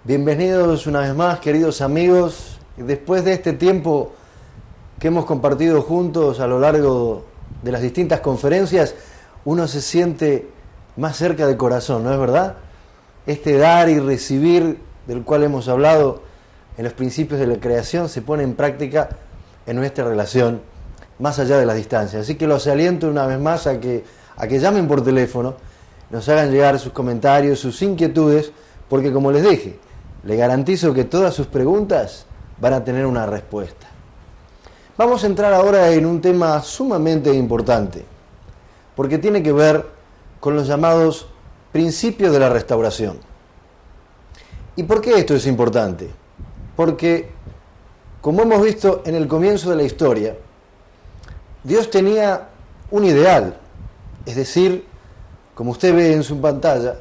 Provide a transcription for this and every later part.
Bienvenidos una vez más, queridos amigos. Después de este tiempo que hemos compartido juntos a lo largo de las distintas conferencias, uno se siente más cerca del corazón, ¿no es verdad? Este dar y recibir del cual hemos hablado en los principios de la creación se pone en práctica en nuestra relación más allá de las distancias. Así que los aliento una vez más a que llamen por teléfono, nos hagan llegar sus comentarios, sus inquietudes, porque como les dije, les garantizo que todas sus preguntas van a tener una respuesta. Vamos a entrar ahora en un tema sumamente importante, porque tiene que ver con los llamados principios de la restauración. ¿Y por qué esto es importante? Porque, como hemos visto en el comienzo de la historia, Dios tenía un ideal, es decir, como usted ve en su pantalla,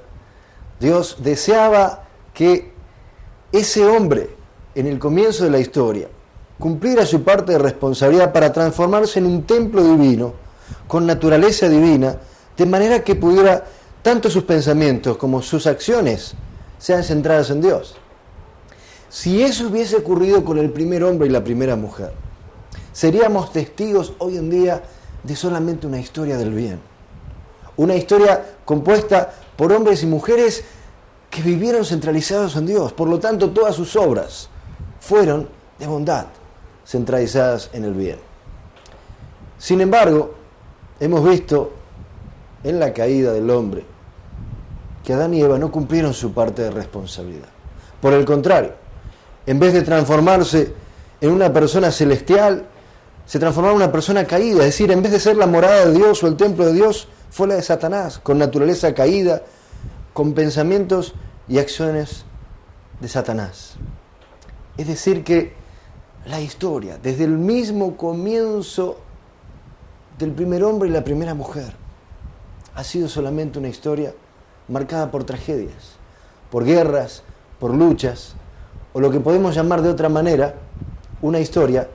Dios deseaba que ese hombre, en el comienzo de la historia, cumpliera su parte de responsabilidad para transformarse en un templo divino, con naturaleza divina, de manera que pudiera, tanto sus pensamientos como sus acciones, sean centradas en Dios. Si eso hubiese ocurrido con el primer hombre y la primera mujer, seríamos testigos hoy en día de solamente una historia del bien. Una historia compuesta por hombres y mujeres que vivieron centralizados en Dios. Por lo tanto, todas sus obras fueron de bondad, centralizadas en el bien. Sin embargo, hemos visto en la caída del hombre que Adán y Eva no cumplieron su parte de responsabilidad. Por el contrario, en vez de transformarse en una persona celestial, se transformaron en una persona caída. Es decir, en vez de ser la morada de Dios o el templo de Dios, fue la de Satanás, con naturaleza caída, con pensamientos y acciones de Satanás. Es decir que la historia, desde el mismo comienzo del primer hombre y la primera mujer, ha sido solamente una historia marcada por tragedias, por guerras, por luchas, o lo que podemos llamar de otra manera, una historia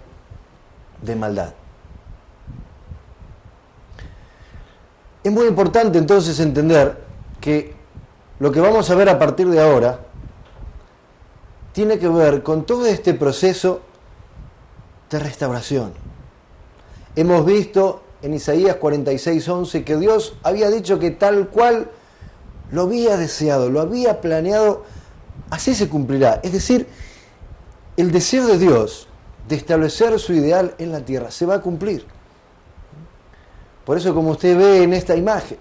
de maldad. Es muy importante entonces entender que lo que vamos a ver a partir de ahora tiene que ver con todo este proceso de restauración. Hemos visto en Isaías 46:11 que Dios había dicho que tal cual lo había deseado, lo había planeado, así se cumplirá. Es decir, el deseo de Dios de establecer su ideal en la tierra se va a cumplir. Por eso, como usted ve en esta imagen,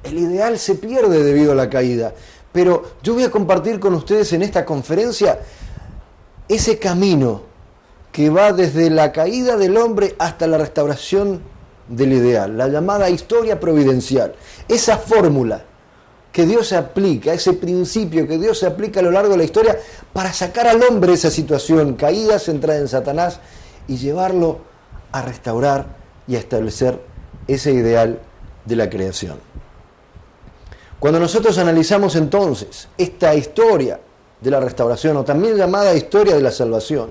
el ideal se pierde debido a la caída. Pero yo voy a compartir con ustedes en esta conferencia ese camino que va desde la caída del hombre hasta la restauración del ideal, la llamada historia providencial. Esa fórmula que Dios se aplica, ese principio que Dios se aplica a lo largo de la historia para sacar al hombre de esa situación caída, centrada en Satanás, y llevarlo a restaurar y a establecer ese ideal de la creación. Cuando nosotros analizamos entonces esta historia de la restauración, o también llamada historia de la salvación,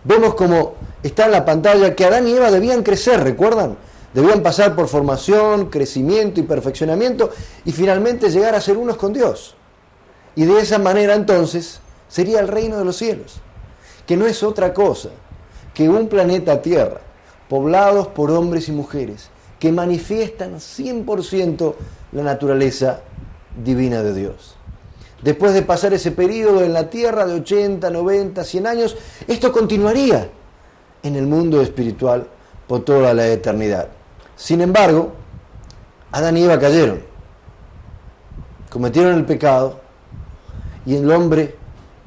vemos como está en la pantalla que Adán y Eva debían crecer, ¿recuerdan? Debían pasar por formación, crecimiento y perfeccionamiento y finalmente llegar a ser unos con Dios. Y de esa manera entonces sería el reino de los cielos, que no es otra cosa que un planeta Tierra, poblados por hombres y mujeres, que manifiestan 100% la naturaleza divina de Dios. Después de pasar ese periodo en la tierra de 80, 90, 100 años, esto continuaría en el mundo espiritual por toda la eternidad. Sin embargo, Adán y Eva cayeron, cometieron el pecado y el hombre,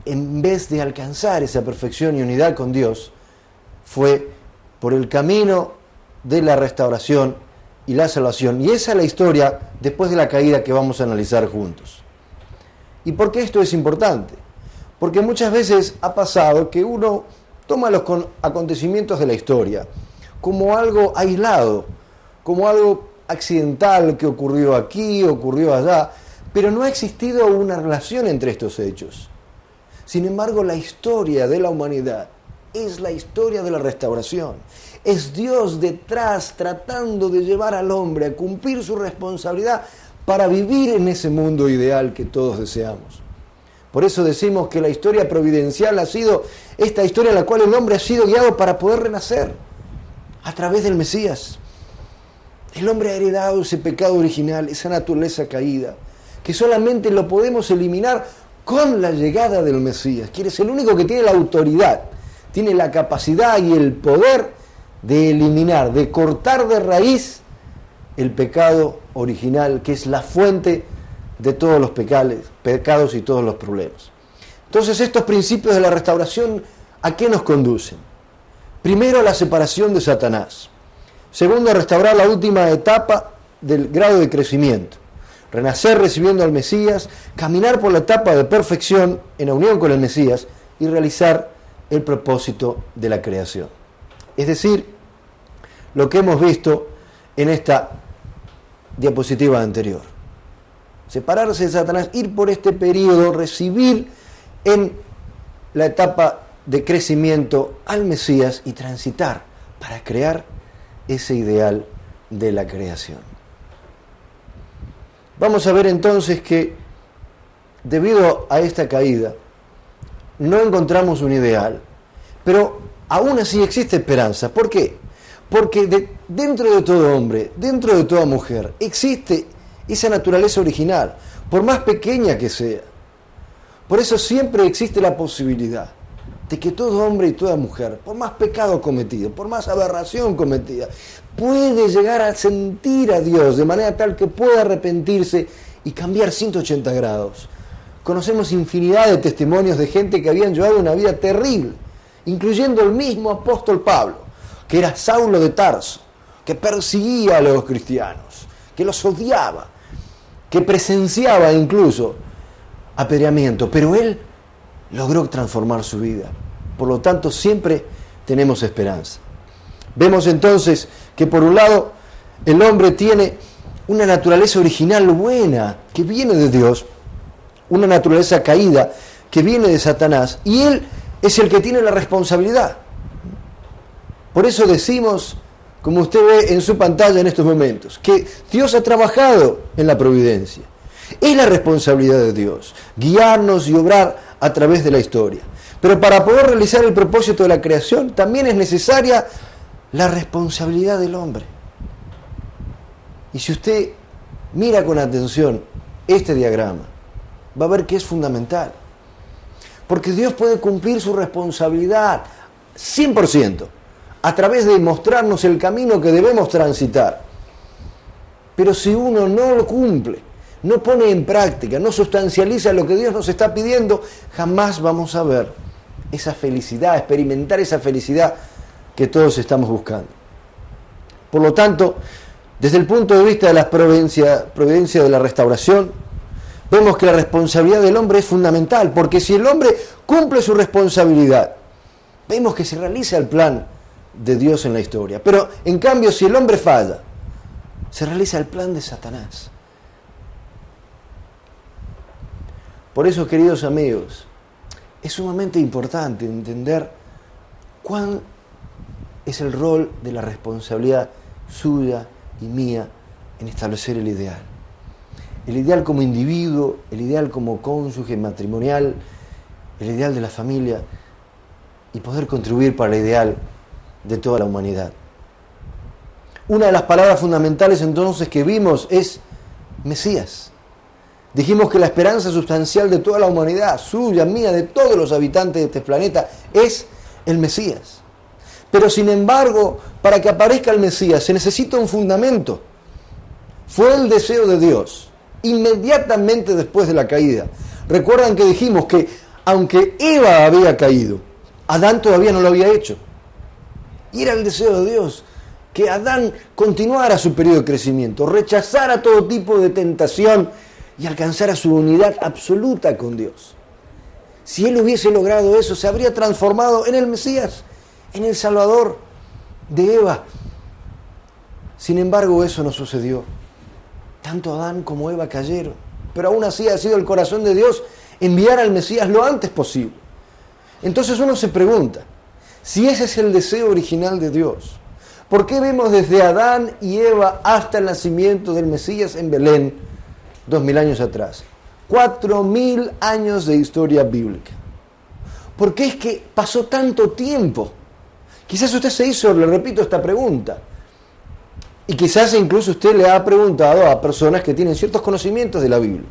en vez de alcanzar esa perfección y unidad con Dios, fue por el camino de la restauración y la salvación. Y esa es la historia después de la caída que vamos a analizar juntos. ¿Y por qué esto es importante? Porque muchas veces ha pasado que uno toma los acontecimientos de la historia como algo aislado, como algo accidental que ocurrió aquí, ocurrió allá, pero no ha existido una relación entre estos hechos. Sin embargo, la historia de la humanidad es la historia de la restauración. Es Dios detrás tratando de llevar al hombre a cumplir su responsabilidad para vivir en ese mundo ideal que todos deseamos. Por eso decimos que la historia providencial ha sido esta historia en la cual el hombre ha sido guiado para poder renacer a través del Mesías. El hombre ha heredado ese pecado original, esa naturaleza caída, que solamente lo podemos eliminar con la llegada del Mesías, quien es el único que tiene la autoridad, tiene la capacidad y el poder de eliminar, de cortar de raíz el pecado original, que es la fuente de todos los pecados y todos los problemas. Entonces, estos principios de la restauración, ¿a qué nos conducen? Primero, a la separación de Satanás. Segundo, a restaurar la última etapa del grado de crecimiento. Renacer recibiendo al Mesías, caminar por la etapa de perfección en la unión con el Mesías y realizar el propósito de la creación. Es decir, lo que hemos visto en esta diapositiva anterior. Separarse de Satanás, ir por este periodo, recibir en la etapa de crecimiento al Mesías y transitar para crear ese ideal de la creación. Vamos a ver entonces que debido a esta caída no encontramos un ideal, pero aún así existe esperanza. ¿Por qué? Porque dentro de todo hombre, dentro de toda mujer, existe esa naturaleza original, por más pequeña que sea. Por eso siempre existe la posibilidad de que todo hombre y toda mujer, por más pecado cometido, por más aberración cometida, puede llegar a sentir a Dios de manera tal que pueda arrepentirse y cambiar 180 grados. Conocemos infinidad de testimonios de gente que habían llevado una vida terrible, incluyendo el mismo apóstol Pablo, que era Saulo de Tarso, que perseguía a los cristianos, que los odiaba, que presenciaba incluso apedreamiento, pero él logró transformar su vida. Por lo tanto, siempre tenemos esperanza. Vemos entonces que por un lado el hombre tiene una naturaleza original buena que viene de Dios, una naturaleza caída que viene de Satanás, y él es el que tiene la responsabilidad. Por eso decimos, como usted ve en su pantalla en estos momentos, que Dios ha trabajado en la providencia. Es la responsabilidad de Dios, guiarnos y obrar a través de la historia. Pero para poder realizar el propósito de la creación, también es necesaria la responsabilidad del hombre. Y si usted mira con atención este diagrama, va a ver que es fundamental. Porque Dios puede cumplir su responsabilidad 100%, a través de mostrarnos el camino que debemos transitar. Pero si uno no lo cumple, no pone en práctica, no sustancializa lo que Dios nos está pidiendo, jamás vamos a ver esa felicidad, experimentar esa felicidad que todos estamos buscando. Por lo tanto, desde el punto de vista de la providencia de la restauración, vemos que la responsabilidad del hombre es fundamental, porque si el hombre cumple su responsabilidad, vemos que se realiza el plan de Dios en la historia. Pero en cambio, si el hombre falla, se realiza el plan de Satanás. Por eso, queridos amigos, es sumamente importante entender cuál es el rol de la responsabilidad suya y mía en establecer el ideal. El ideal como individuo, el ideal como cónyuge matrimonial, el ideal de la familia y poder contribuir para el ideal de toda la humanidad. Una de las palabras fundamentales entonces que vimos es Mesías. Dijimos que la esperanza sustancial de toda la humanidad, suya, mía, de todos los habitantes de este planeta, es el Mesías. Pero sin embargo, para que aparezca el Mesías se necesita un fundamento. Fue el deseo de Dios, inmediatamente después de la caída. Recuerdan que dijimos que aunque Eva había caído, Adán todavía no lo había hecho. Y era el deseo de Dios que Adán continuara su periodo de crecimiento, rechazara todo tipo de tentación y alcanzara su unidad absoluta con Dios. Si él hubiese logrado eso, se habría transformado en el Mesías, en el Salvador de Eva. Sin embargo, eso no sucedió. Tanto Adán como Eva cayeron. Pero aún así ha sido el corazón de Dios enviar al Mesías lo antes posible. Entonces uno se pregunta, si ese es el deseo original de Dios, ¿por qué vemos desde Adán y Eva hasta el nacimiento del Mesías en Belén 2000 años atrás 4.000 años de historia bíblica. ¿Por qué es que pasó tanto tiempo? Quizás usted se hizo, le repito, esta pregunta. Y quizás incluso usted le ha preguntado a personas que tienen ciertos conocimientos de la Biblia.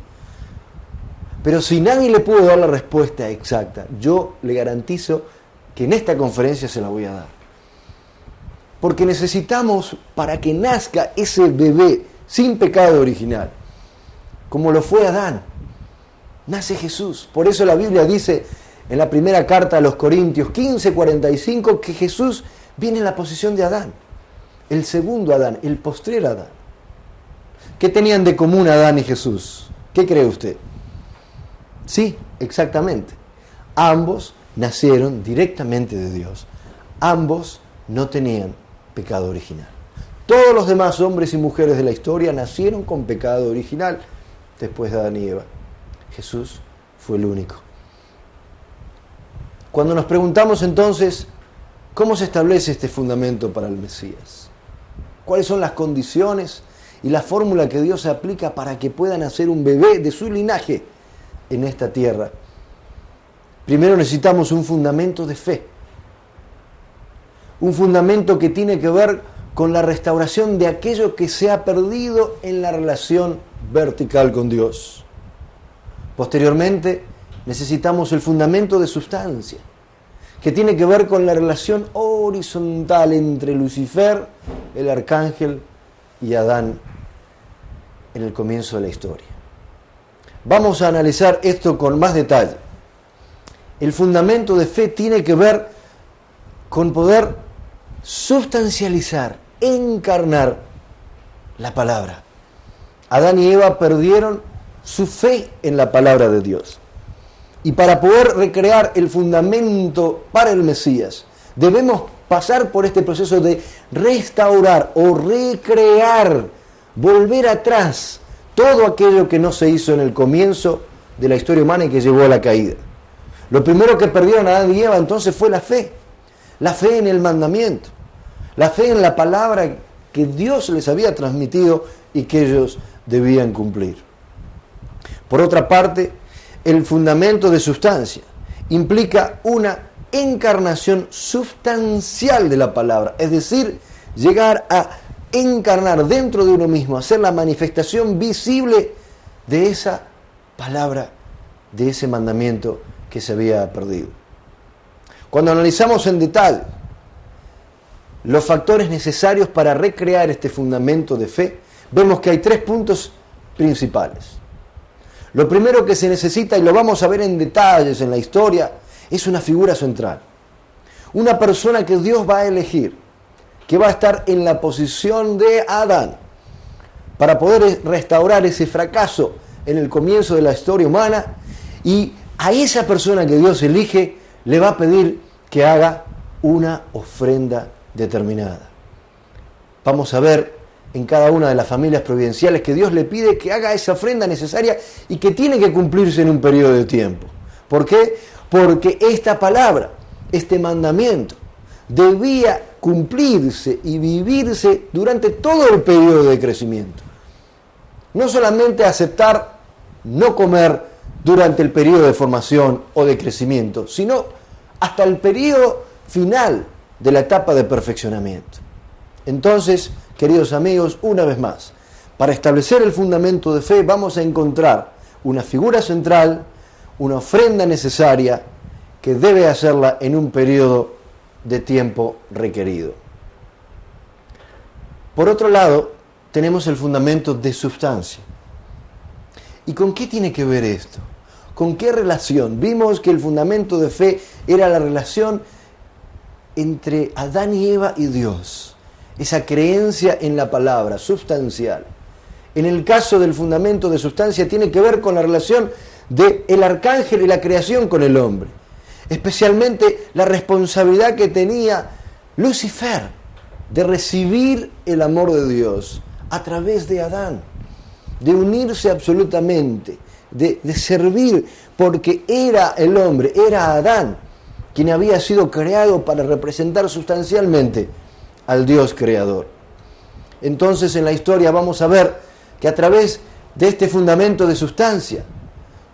Pero si nadie le pudo dar la respuesta exacta, yo le garantizo que en esta conferencia se la voy a dar. Porque necesitamos, para que nazca ese bebé sin pecado original, como lo fue Adán, nace Jesús. Por eso la Biblia dice en la primera carta a los Corintios 15:45 que Jesús viene en la posición de Adán, el segundo Adán, el postrer Adán. ¿Qué tenían de común Adán y Jesús? ¿Qué cree usted? Sí, exactamente. Ambos nacieron directamente de Dios. Ambos no tenían pecado original. Todos los demás hombres y mujeres de la historia nacieron con pecado original después de Adán y Eva. Jesús fue el único. Cuando nos preguntamos entonces, ¿cómo se establece este fundamento para el Mesías? ¿Cuáles son las condiciones y la fórmula que Dios aplica para que pueda nacer un bebé de su linaje en esta tierra? Primero necesitamos un fundamento de fe. Un fundamento que tiene que ver con la restauración de aquello que se ha perdido en la relación vertical con Dios. Posteriormente, necesitamos el fundamento de sustancia, que tiene que ver con la relación horizontal entre Lucifer, el arcángel, y Adán en el comienzo de la historia. Vamos a analizar esto con más detalle. El fundamento de fe tiene que ver con poder sustancializar, encarnar la palabra. Adán y Eva perdieron su fe en la palabra de Dios. Y para poder recrear el fundamento para el Mesías, debemos pasar por este proceso de restaurar o recrear, volver atrás todo aquello que no se hizo en el comienzo de la historia humana y que llevó a la caída. Lo primero que perdieron Adán y Eva entonces fue la fe en el mandamiento, la fe en la palabra que Dios les había transmitido y que ellos debían cumplir. Por otra parte, el fundamento de sustancia implica una encarnación sustancial de la palabra, es decir, llegar a encarnar dentro de uno mismo, hacer la manifestación visible de esa palabra, de ese mandamiento que se había perdido. Cuando analizamos en detalle los factores necesarios para recrear este fundamento de fe, vemos que hay 3 puntos principales. Lo primero que se necesita, y lo vamos a ver en detalles en la historia, es una figura central. Una persona que Dios va a elegir, que va a estar en la posición de Adán, para poder restaurar ese fracaso en el comienzo de la historia humana, y a esa persona que Dios elige le va a pedir que haga una ofrenda determinada. Vamos a ver en cada una de las familias providenciales que Dios le pide que haga esa ofrenda necesaria y que tiene que cumplirse en un periodo de tiempo. ¿Por qué? Porque esta palabra, este mandamiento, debía cumplirse y vivirse durante todo el periodo de crecimiento. No solamente aceptar no comer durante el periodo de formación o de crecimiento, sino hasta el periodo final de la etapa de perfeccionamiento. Entonces, queridos amigos, una vez más, para establecer el fundamento de fe vamos a encontrar una figura central, una ofrenda necesaria que debe hacerla en un periodo de tiempo requerido. Por otro lado, tenemos el fundamento de sustancia. ¿Y con qué tiene que ver esto? ¿Con qué relación? Vimos que el fundamento de fe era la relación entre Adán y Eva y Dios. Esa creencia en la palabra, sustancial. En el caso del fundamento de sustancia tiene que ver con la relación del arcángel y la creación con el hombre. Especialmente la responsabilidad que tenía Lucifer de recibir el amor de Dios a través de Adán, de unirse absolutamente, de servir, porque era el hombre, era Adán, quien había sido creado para representar sustancialmente al Dios creador. Entonces en la historia vamos a ver que a través de este fundamento de sustancia,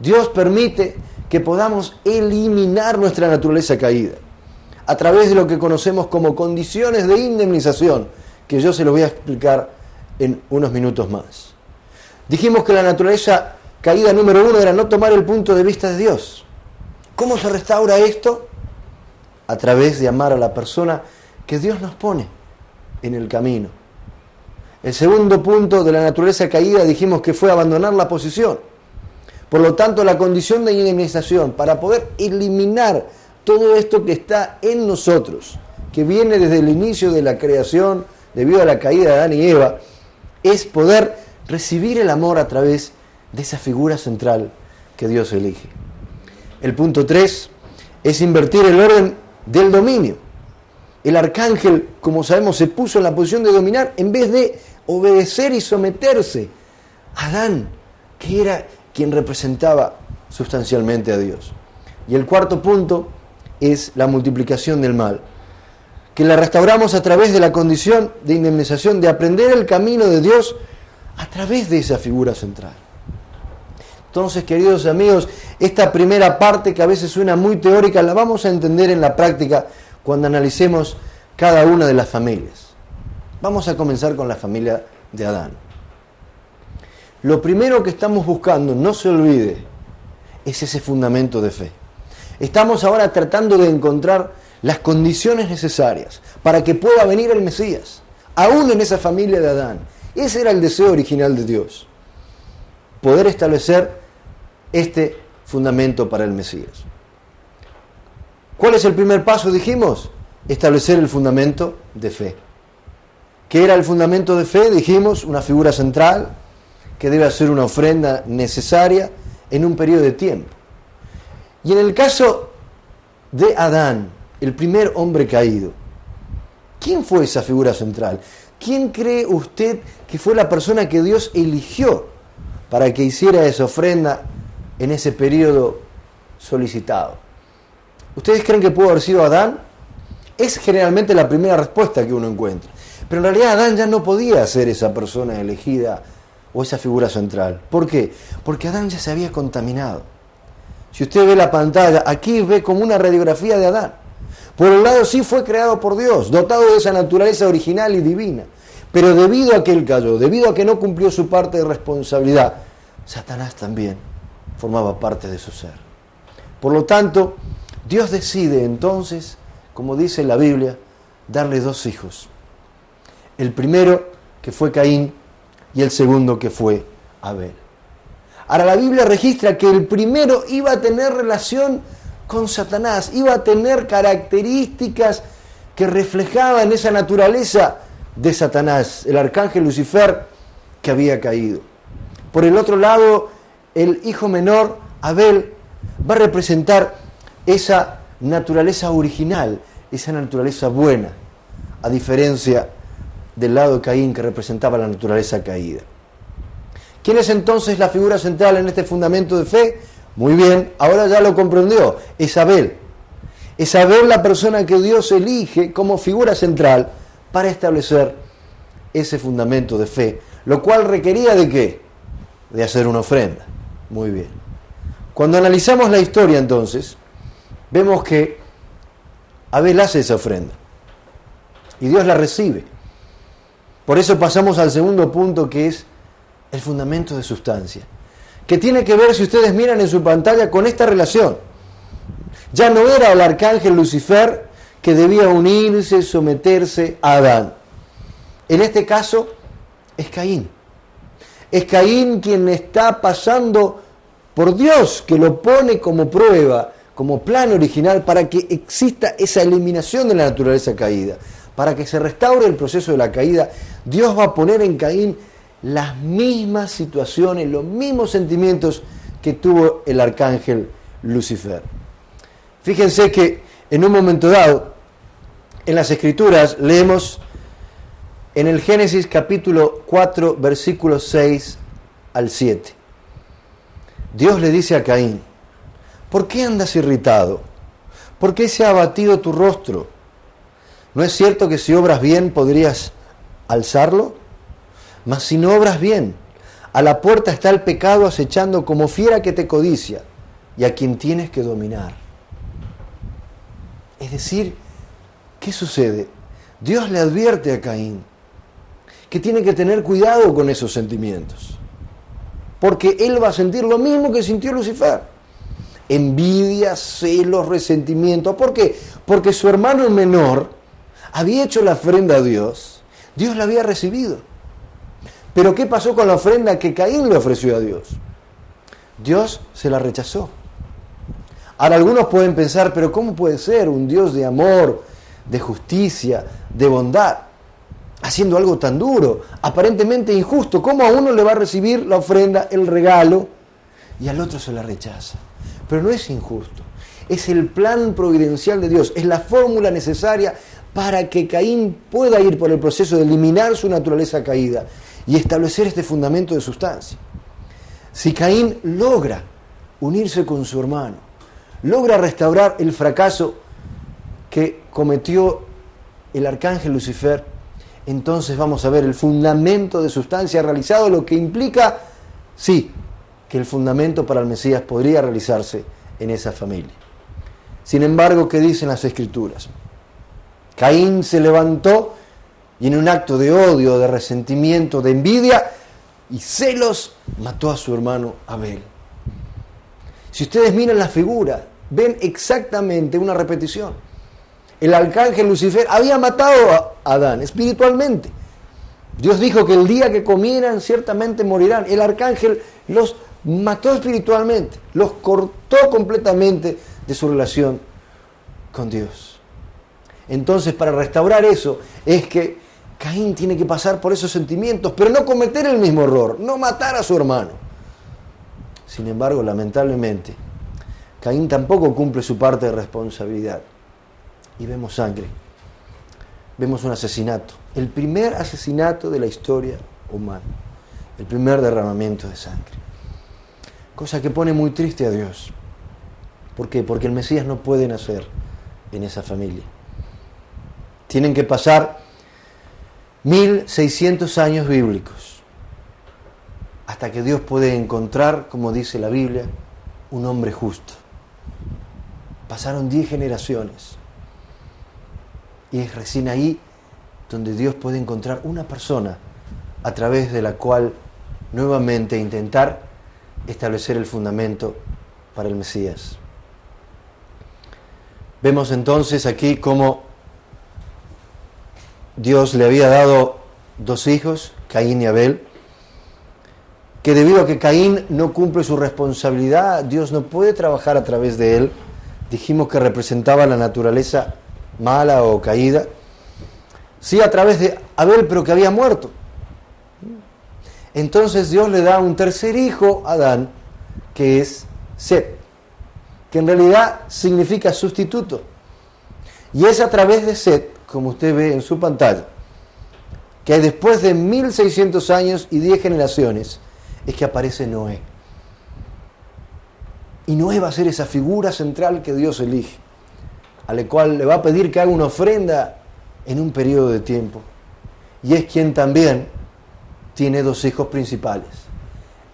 Dios permite que podamos eliminar nuestra naturaleza caída a través de lo que conocemos como condiciones de indemnización, que yo se lo voy a explicar en unos minutos más. Dijimos que la naturaleza caída número 1 era no tomar el punto de vista de Dios. ¿Cómo se restaura esto? A través de amar a la persona que Dios nos pone en el camino. El segundo punto de la naturaleza caída dijimos que fue abandonar la posición. Por lo tanto, la condición de indemnización para poder eliminar todo esto que está en nosotros, que viene desde el inicio de la creación, debido a la caída de Adán y Eva, es poder recibir el amor a través de esa figura central que Dios elige. El punto 3 es invertir el orden del dominio. El arcángel, como sabemos, se puso en la posición de dominar en vez de obedecer y someterse a Adán, que era quien representaba sustancialmente a Dios. Y el cuarto punto es la multiplicación del mal, que la restauramos a través de la condición de indemnización, de aprender el camino de Dios a través de esa figura central. Entonces, queridos amigos, esta primera parte, que a veces suena muy teórica, la vamos a entender en la práctica cuando analicemos cada una de las familias. Vamos a comenzar con la familia de Adán. Lo primero que estamos buscando, no se olvide, es ese fundamento de fe. Estamos ahora tratando de encontrar las condiciones necesarias para que pueda venir el Mesías, aún en esa familia de Adán. Ese era el deseo original de Dios, poder establecer este fundamento para el Mesías. ¿Cuál es el primer paso? Dijimos, establecer el fundamento de fe. ¿Qué era el fundamento de fe? Dijimos, una figura central que debe hacer una ofrenda necesaria en un periodo de tiempo. Y en el caso de Adán, el primer hombre caído, ¿quién fue esa figura central? ¿Quién cree usted que fue la persona que Dios eligió para que hiciera esa ofrenda en ese periodo solicitado? ¿Ustedes creen que pudo haber sido Adán? Es generalmente la primera respuesta que uno encuentra. Pero en realidad Adán ya no podía ser esa persona elegida o esa figura central. ¿Por qué? Porque Adán ya se había contaminado. Si usted ve la pantalla, aquí ve como una radiografía de Adán. Por un lado sí fue creado por Dios, dotado de esa naturaleza original y divina. Pero debido a que él cayó, debido a que no cumplió su parte de responsabilidad, Satanás también formaba parte de su ser. Por lo tanto, Dios decide entonces, como dice la Biblia, darle 2 hijos. El primero, que fue Caín, y el segundo, que fue Abel. Ahora la Biblia registra que el primero iba a tener relación con Satanás, iba a tener características que reflejaban esa naturaleza de Satanás, el arcángel Lucifer que había caído. Por el otro lado, el hijo menor, Abel, va a representar esa naturaleza original, esa naturaleza buena, a diferencia del lado de Caín, que representaba la naturaleza caída. ¿Quién es entonces la figura central en este fundamento de fe? Muy bien, ahora ya lo comprendió, es Abel. Es Abel la persona que Dios elige como figura central para establecer ese fundamento de fe, lo cual requería ¿de qué? De hacer una ofrenda. Muy bien. Cuando analizamos la historia entonces, vemos que Abel hace esa ofrenda y Dios la recibe. Por eso pasamos al segundo punto, que es el fundamento de sustancia, que tiene que ver, si ustedes miran en su pantalla, con esta relación. Ya no era el arcángel Lucifer que debía unirse, someterse a Adán. En este caso es Caín. Es Caín quien está pasando por Dios, que lo pone como prueba, como plan original para que exista esa eliminación de la naturaleza caída. Para que se restaure el proceso de la caída, Dios va a poner en Caín las mismas situaciones, los mismos sentimientos que tuvo el arcángel Lucifer. Fíjense que en un momento dado, en las Escrituras, leemos en el Génesis capítulo 4, versículos 6 al 7. Dios le dice a Caín: ¿por qué andas irritado? ¿Por qué se ha abatido tu rostro? ¿No es cierto que si obras bien podrías alzarlo? Mas si no obras bien, A la puerta está el pecado acechando como fiera que te codicia y a quien tienes que dominar. Es decir, ¿qué sucede? Dios le advierte a Caín que tiene que tener cuidado con esos sentimientos, porque él va a sentir lo mismo que sintió Lucifer: envidia, celos, resentimiento. ¿Por qué? Porque su hermano menor había hecho la ofrenda a Dios, Dios la había recibido. Pero ¿qué pasó con la ofrenda que Caín le ofreció a Dios? Dios se la rechazó. Ahora algunos pueden pensar, pero ¿cómo puede ser un Dios de amor, de justicia, de bondad, haciendo algo tan duro, aparentemente injusto? ¿Cómo a uno le va a recibir la ofrenda, el regalo, y al otro se la rechaza? Pero no es injusto, es el plan providencial de Dios, es la fórmula necesaria para que Caín pueda ir por el proceso de eliminar su naturaleza caída y establecer este fundamento de sustancia. Si Caín logra unirse con su hermano, logra restaurar el fracaso que cometió el arcángel Lucifer, entonces vamos a ver el fundamento de sustancia realizado, lo que implica, sí, que el fundamento para el Mesías podría realizarse en esa familia. Sin embargo, ¿qué dicen las Escrituras? Caín se levantó y en un acto de odio, de resentimiento, de envidia y celos, mató a su hermano Abel. Si ustedes miran la figura, ven exactamente una repetición. El arcángel Lucifer había matado a Adán espiritualmente. Dios dijo que el día que comieran ciertamente morirán. El arcángel los mató espiritualmente, los cortó completamente de su relación con Dios. Entonces, para restaurar eso, es que Caín tiene que pasar por esos sentimientos, pero no cometer el mismo error, no matar a su hermano. Sin embargo, lamentablemente, Caín tampoco cumple su parte de responsabilidad. Y vemos sangre, vemos un asesinato, el primer asesinato de la historia humana, el primer derramamiento de sangre. Cosa que pone muy triste a Dios. ¿Por qué? Porque el Mesías no puede nacer en esa familia. Tienen que pasar 1600 años bíblicos hasta que Dios puede encontrar, como dice la Biblia, un hombre justo. Pasaron 10 generaciones. Y es recién ahí donde Dios puede encontrar una persona a través de la cual nuevamente intentar establecer el fundamento para el Mesías. Vemos entonces aquí cómo Dios le había dado 2 hijos, Caín y Abel, que debido a que Caín no cumple su responsabilidad, Dios no puede trabajar a través de él. Dijimos que representaba la naturaleza mala o caída. Sí, a través de Abel, pero que había muerto. Entonces Dios le da un tercer hijo a Adán, que es Set, que en realidad significa sustituto. Y es a través de Set, como usted ve en su pantalla, que después de 1600 años y 10 generaciones, es que aparece Noé. Y Noé va a ser esa figura central que Dios elige, a la cual le va a pedir que haga una ofrenda en un periodo de tiempo. Y es quien también tiene 2 hijos principales.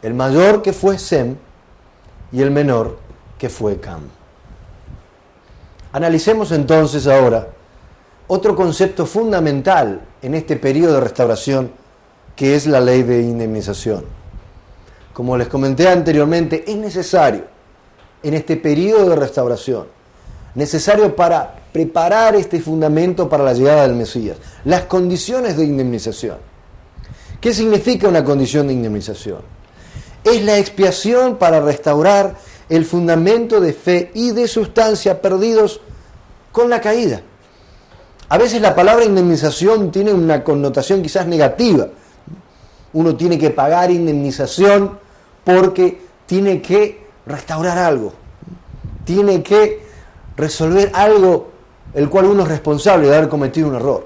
El mayor, que fue Sem, y el menor, que fue Cam. Analicemos entonces ahora otro concepto fundamental en este periodo de restauración, que es la ley de indemnización. Como les comenté anteriormente, es necesario en este periodo de restauración, necesario para preparar este fundamento para la llegada del Mesías, las condiciones de indemnización. ¿Qué significa una condición de indemnización? Es la expiación para restaurar el fundamento de fe y de sustancia perdidos con la caída. A veces la palabra indemnización tiene una connotación quizás negativa. Uno tiene que pagar indemnización porque tiene que restaurar algo, tiene que resolver algo el cual uno es responsable de haber cometido un error.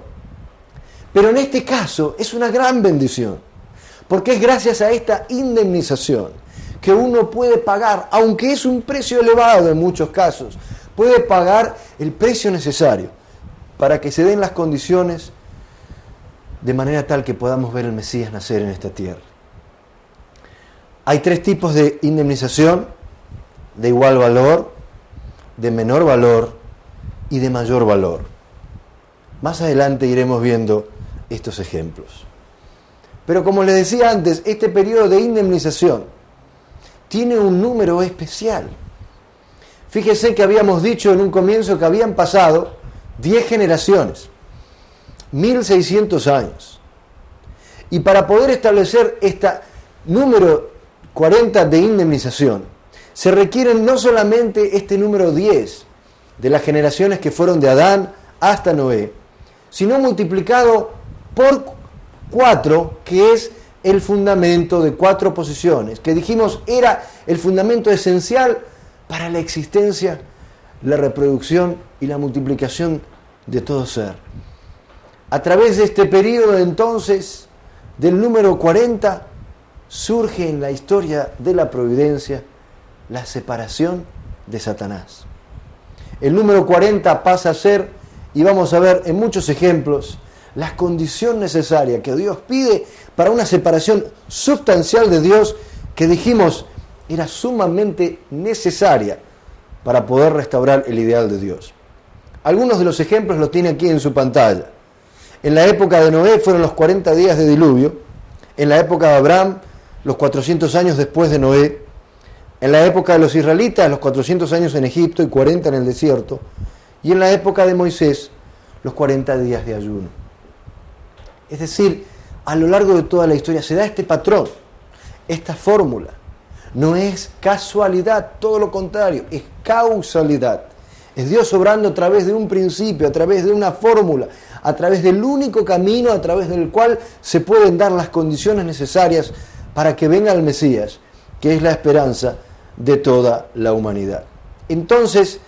Pero en este caso es una gran bendición, porque es gracias a esta indemnización que uno puede pagar, aunque es un precio elevado en muchos casos, puede pagar el precio necesario para que se den las condiciones de manera tal que podamos ver el Mesías nacer en esta tierra. Hay tres tipos de indemnización: de igual valor, de menor valor y de mayor valor. Más adelante iremos viendo estos ejemplos. Pero como les decía antes, este periodo de indemnización tiene un número especial. Fíjese que habíamos dicho en un comienzo que habían pasado 10 generaciones, 1600 años. Y para poder establecer este número 40 de indemnización, se requieren no solamente este número 10 de las generaciones que fueron de Adán hasta Noé, sino multiplicado por 4, que es el fundamento de 4 posiciones, que dijimos era el fundamento esencial para la existencia, la reproducción y la multiplicación de todo ser. A través de este periodo, entonces, del número 40, surge en la historia de la providencia la separación de Satanás. El número 40 pasa a ser, y vamos a ver en muchos ejemplos, la condición necesaria que Dios pide para una separación sustancial de Dios, que dijimos era sumamente necesaria para poder restaurar el ideal de Dios. Algunos de los ejemplos los tiene aquí en su pantalla. En la época de Noé fueron los 40 días de diluvio. En la época de Abraham, los 400 años después de Noé. En la época de los israelitas, los 400 años en Egipto y 40 en el desierto. Y en la época de Moisés, los 40 días de ayuno. Es decir, a lo largo de toda la historia se da este patrón, esta fórmula. No es casualidad, todo lo contrario, es causalidad. Es Dios obrando a través de un principio, a través de una fórmula, a través del único camino a través del cual se pueden dar las condiciones necesarias para que venga el Mesías, que es la esperanza de toda la humanidad. Entonces,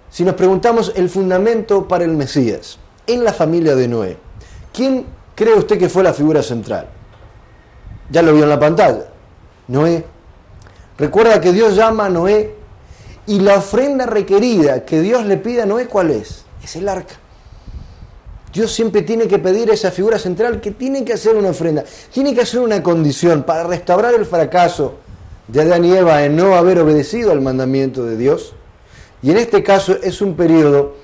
si nos preguntamos el fundamento para el Mesías en la familia de Noé, ¿quién cree usted que fue la figura central? Ya lo vio en la pantalla, Noé. Recuerda que Dios llama a Noé y la ofrenda requerida que Dios le pide a Noé, ¿cuál es? Es el arca. Dios siempre tiene que pedir a esa figura central que tiene que hacer una ofrenda, tiene que hacer una condición para restaurar el fracaso de Adán y Eva en no haber obedecido al mandamiento de Dios. Y en este caso es un periodo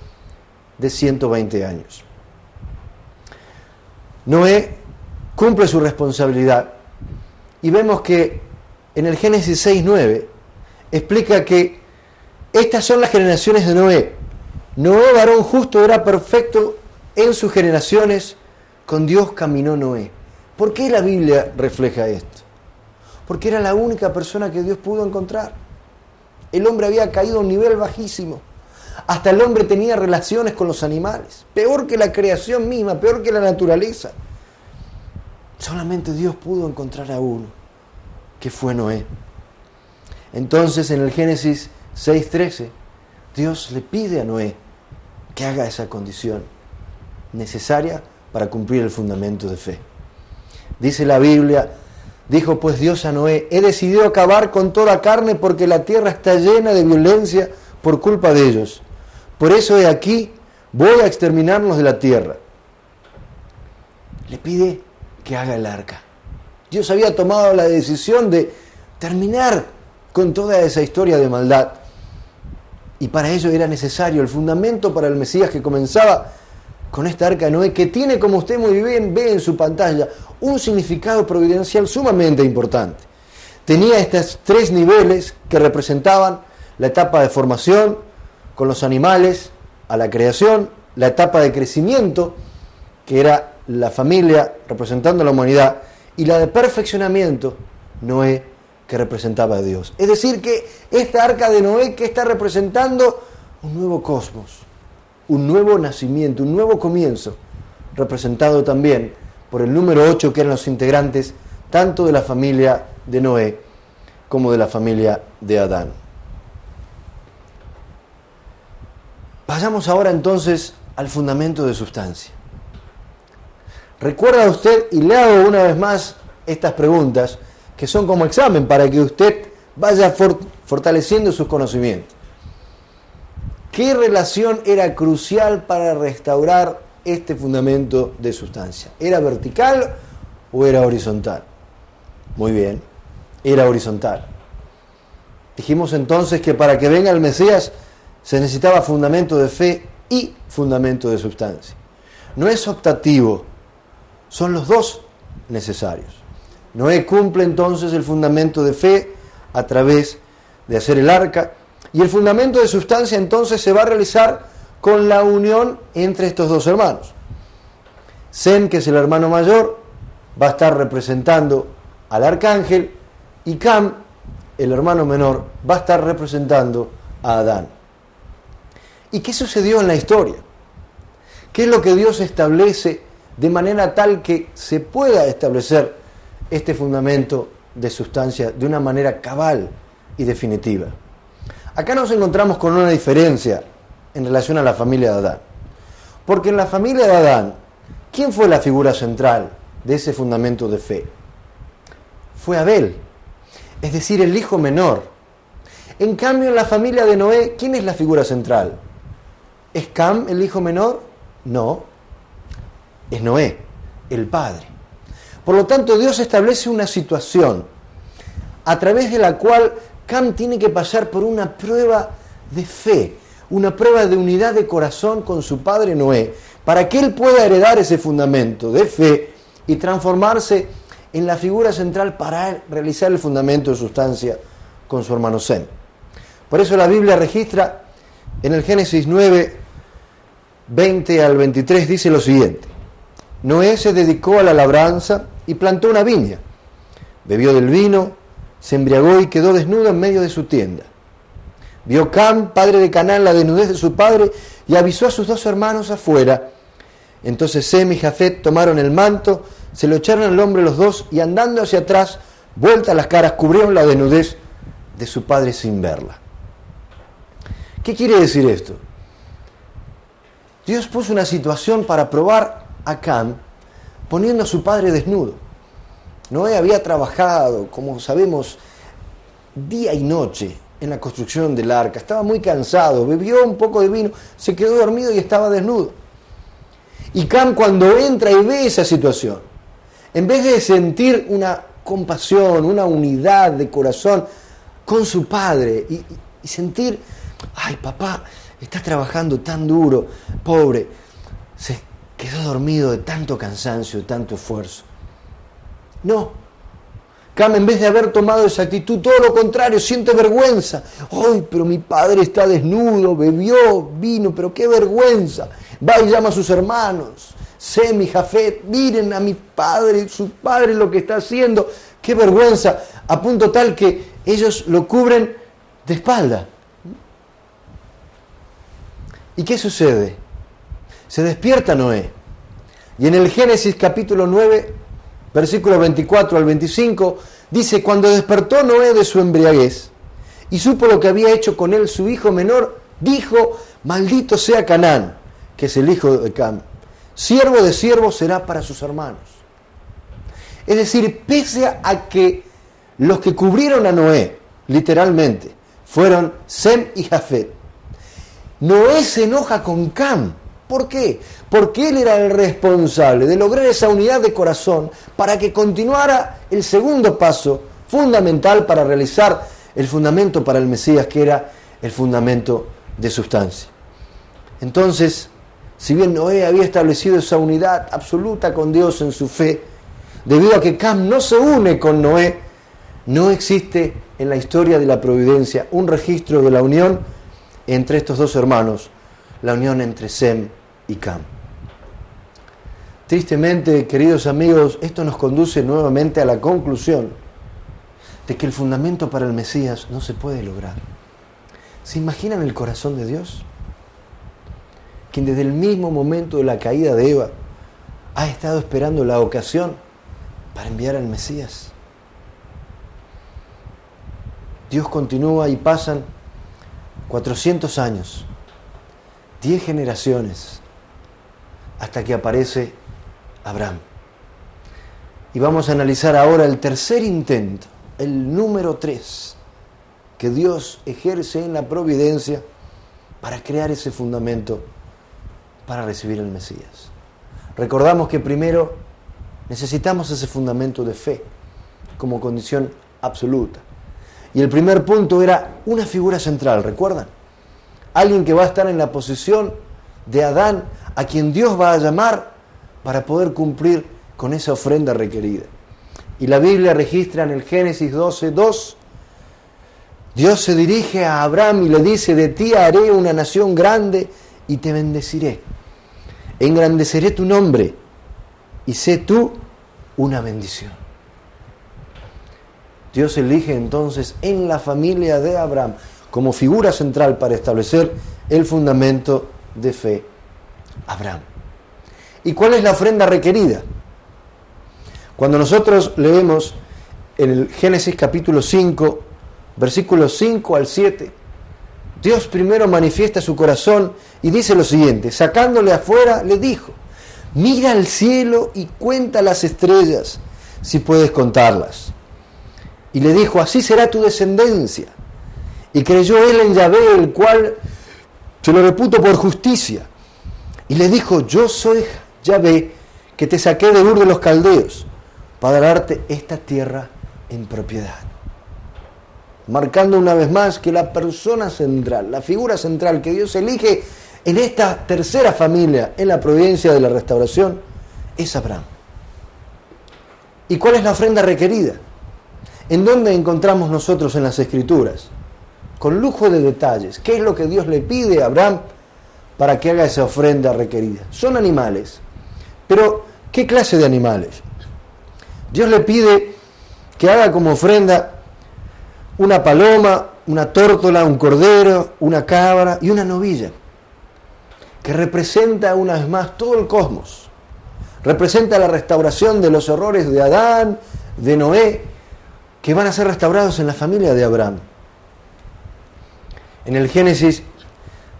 de 120 años. Noé cumple su responsabilidad y vemos que en el Génesis 6:9 explica que estas son las generaciones de Noé. Noé, varón justo, era perfecto en sus generaciones, con Dios caminó Noé. ¿Por qué la Biblia refleja esto? Porque era la única persona que Dios pudo encontrar. El hombre había caído a un nivel bajísimo. Hasta el hombre tenía relaciones con los animales. Peor que la creación misma, peor que la naturaleza. Solamente Dios pudo encontrar a uno, que fue Noé. Entonces en el Génesis 6:13, Dios le pide a Noé que haga esa condición necesaria para cumplir el fundamento de fe. Dice la Biblia, dijo pues Dios a Noé, he decidido acabar con toda carne porque la tierra está llena de violencia por culpa de ellos. Por eso he aquí, voy a exterminarlos de la tierra. Le pide que haga el arca. Dios había tomado la decisión de terminar con toda esa historia de maldad. Y para ello era necesario el fundamento para el Mesías, que comenzaba con esta arca de Noé, que tiene, como usted muy bien ve en su pantalla, un significado providencial sumamente importante. Tenía estos 3 niveles que representaban la etapa de formación con los animales a la creación, la etapa de crecimiento, que era la familia representando a la humanidad, y la de perfeccionamiento, Noé, que representaba a Dios. Es decir, que esta arca de Noé, que está representando un nuevo cosmos, un nuevo nacimiento, un nuevo comienzo, representado también por el número 8, que eran los integrantes tanto de la familia de Noé como de la familia de Adán. Vayamos ahora entonces al fundamento de sustancia. ¿Recuerda usted, y le hago una vez más estas preguntas, que son como examen para que usted vaya fortaleciendo sus conocimientos? ¿Qué relación era crucial para restaurar este fundamento de sustancia? ¿Era vertical o era horizontal? Muy bien. era horizontal. Dijimos entonces que para que venga el Mesías se necesitaba fundamento de fe y fundamento de sustancia. No es optativo, son los dos necesarios. Noé cumple entonces el fundamento de fe a través de hacer el arca, y el fundamento de sustancia entonces se va a realizar con la unión entre estos dos hermanos. Sem, que es el hermano mayor, va a estar representando al arcángel, y Cam, el hermano menor, va a estar representando a Adán. ¿Y qué sucedió en la historia? ¿Qué es lo que Dios establece de manera tal que se pueda establecer este fundamento de sustancia de una manera cabal y definitiva? Acá nos encontramos con una diferencia en relación a la familia de Adán. Porque en la familia de Adán, ¿quién fue la figura central de ese fundamento de fe? Fue Abel, es decir, el hijo menor. En cambio, en la familia de Noé, ¿quién es la figura central? ¿Es Cam el hijo menor? No, es Noé, el padre. Por lo tanto, Dios establece una situación a través de la cual Cam tiene que pasar por una prueba de fe, una prueba de unidad de corazón con su padre Noé, para que él pueda heredar ese fundamento de fe y transformarse en la figura central para realizar el fundamento de sustancia con su hermano Sem. Por eso la Biblia registra en el Génesis 9, 20 al 23, dice lo siguiente: Noé se dedicó a la labranza y plantó una viña, bebió del vino, se embriagó y quedó desnudo en medio de su tienda. Vio Cam, padre de Canaán, la desnudez de su padre, y avisó a sus dos hermanos afuera. Entonces Sem y Jafet tomaron el manto, se lo echaron al hombro los dos, y andando hacia atrás, vueltas las caras, cubrieron la desnudez de su padre sin verla. ¿Qué quiere decir esto? Dios puso una situación para probar a Cam, poniendo a su padre desnudo. Noé había trabajado, como sabemos, día y noche en la construcción del arca. Estaba muy cansado, bebió un poco de vino, se quedó dormido y estaba desnudo. Y Cam, cuando entra y ve esa situación, en vez de sentir una compasión, una unidad de corazón con su padre y sentir, ay, papá, está trabajando tan duro, pobre, se quedó dormido de tanto cansancio, de tanto esfuerzo. No, Cam, en vez de haber tomado esa actitud, todo lo contrario, siente vergüenza. ¡Ay, pero mi padre está desnudo, bebió vino, pero qué vergüenza! Va y llama a sus hermanos, Sem y Jafet, miren a mi padre, su padre lo que está haciendo, qué vergüenza, a punto tal que ellos lo cubren de espalda. ¿Y qué sucede? Se despierta Noé, y en el Génesis capítulo 9, versículo 24 al 25, dice: cuando despertó Noé de su embriaguez y supo lo que había hecho con él su hijo menor, dijo: maldito sea Canaán, que es el hijo de Cam, siervo de siervos será para sus hermanos. Es decir, pese a que los que cubrieron a Noé, literalmente, fueron Sem y Jafet, Noé se enoja con Cam. ¿Por qué? Porque él era el responsable de lograr esa unidad de corazón para que continuara el segundo paso fundamental para realizar el fundamento para el Mesías, que era el fundamento de sustancia. Entonces, si bien Noé había establecido esa unidad absoluta con Dios en su fe, debido a que Cam no se une con Noé, no existe en la historia de la providencia un registro de la unión entre estos dos hermanos, la unión entre Sem y Cam. Tristemente, queridos amigos, esto nos conduce nuevamente a la conclusión de que el fundamento para el Mesías no se puede lograr. ¿Se imaginan el corazón de Dios? Quien desde el mismo momento de la caída de Eva ha estado esperando la ocasión para enviar al Mesías. Dios continúa y pasan 400 años, 10 generaciones, hasta que aparece Abraham. Y vamos a analizar ahora el tercer intento, el número 3, que Dios ejerce en la providencia para crear ese fundamento para recibir el Mesías. Recordamos que primero necesitamos ese fundamento de fe como condición absoluta. Y el primer punto era una figura central, ¿recuerdan? Alguien que va a estar en la posición de Adán, a quien Dios va a llamar para poder cumplir con esa ofrenda requerida. Y la Biblia registra en el Génesis 12:2, Dios se dirige a Abraham y le dice: de ti haré una nación grande y te bendeciré. Engrandeceré tu nombre y sé tú una bendición. Dios elige entonces en la familia de Abraham como figura central para establecer el fundamento de fe, Abraham. ¿Y cuál es la ofrenda requerida? Cuando nosotros leemos en el Génesis capítulo 5, versículos 5 al 7, Dios primero manifiesta su corazón y dice lo siguiente: sacándole afuera, le dijo: mira al cielo y cuenta las estrellas, si puedes contarlas. Y le dijo: así será tu descendencia. Y creyó él en Yahvé, el cual se lo reputó por justicia. Y le dijo: yo soy Yahvé, que te saqué de Ur de los Caldeos, para darte esta tierra en propiedad. Marcando una vez más que la persona central, la figura central que Dios elige en esta tercera familia, en la providencia de la restauración, es Abraham. ¿Y cuál es la ofrenda requerida? ¿En dónde encontramos nosotros en las Escrituras? Con lujo de detalles. ¿Qué es lo que Dios le pide a Abraham para que haga esa ofrenda requerida? Son animales. Pero, ¿qué clase de animales? Dios le pide que haga como ofrenda una paloma, una tórtola, un cordero, una cabra y una novilla, que representa una vez más todo el cosmos. Representa la restauración de los errores de Adán, de Noé, que van a ser restaurados en la familia de Abraham. En el Génesis